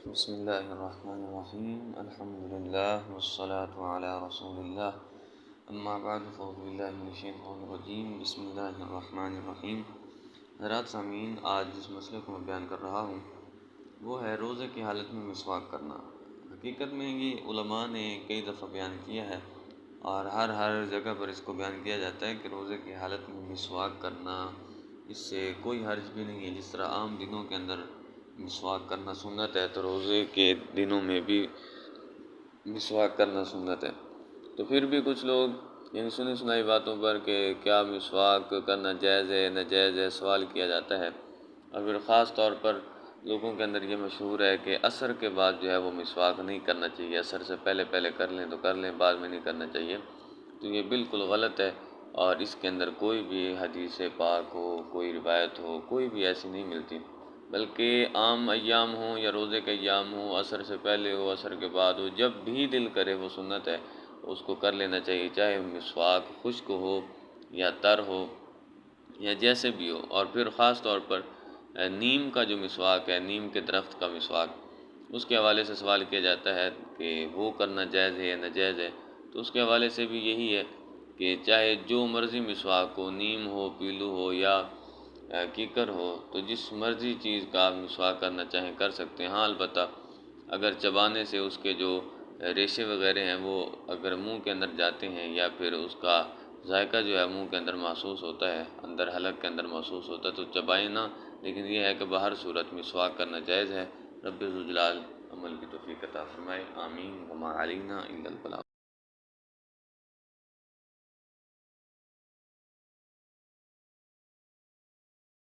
بسم اللہ الرحمن الرحیم الحمد للہ والصلاة علی رسول اللہ اما بعد فاعوذ باللہ من الشیطان الرجیم بسم اللہ الرحمن الرحیم۔ حضرات سامعین، آج جس مسئلے کو میں بیان کر رہا ہوں وہ ہے روزے کی حالت میں مسواک کرنا۔ حقیقت میں یہ علماء نے کئی دفعہ بیان کیا ہے اور ہر جگہ پر اس کو بیان کیا جاتا ہے کہ روزے کی حالت میں مسواک کرنا، اس سے کوئی حرج بھی نہیں ہے۔ جس طرح عام دنوں کے اندر مسواک کرنا سنت ہے تو روزے کے دنوں میں بھی مسواک کرنا سنت ہے۔ تو پھر بھی کچھ لوگ سنی سنائی باتوں پر کہ کیا مسواک کرنا جائز ہے ناجائز ہے سوال کیا جاتا ہے، اور پھر خاص طور پر لوگوں کے اندر یہ مشہور ہے کہ عصر کے بعد جو ہے وہ مسواک نہیں کرنا چاہیے، عصر سے پہلے کر لیں تو کر لیں، بعد میں نہیں کرنا چاہیے۔ تو یہ بالکل غلط ہے، اور اس کے اندر کوئی بھی حدیث پاک ہو، کوئی روایت ہو، کوئی بھی ایسی نہیں ملتی، بلکہ عام ایام ہوں یا روزے کے ایام ہوں، عصر سے پہلے ہو عصر کے بعد ہو، جب بھی دل کرے وہ سنت ہے، اس کو کر لینا چاہیے، چاہے مسواک خشک ہو یا تر ہو یا جیسے بھی ہو۔ اور پھر خاص طور پر نیم کا جو مسواک ہے، نیم کے درخت کا مسواک، اس کے حوالے سے سوال کیا جاتا ہے کہ وہ کرنا جائز ہے یا ناجائز ہے، تو اس کے حوالے سے بھی یہی ہے کہ چاہے جو مرضی مسواک ہو، نیم ہو، پیلو ہو یا کیکر ہو، تو جس مرضی چیز کا آپ مسواک کرنا چاہیں کر سکتے ہیں۔ ہاں البتہ اگر چبانے سے اس کے جو ریشے وغیرہ ہیں وہ اگر منہ کے اندر جاتے ہیں یا پھر اس کا ذائقہ جو ہے منہ کے اندر محسوس ہوتا ہے، اندر حلق کے اندر محسوس ہوتا ہے، تو چبائیں نہ، لیکن یہ ہے کہ بہر صورت مسواک کرنا جائز ہے۔ رب ذوالجلال عمل کی توفیق عطا فرمائے، آمین۔ وما علینا الا البلاغ۔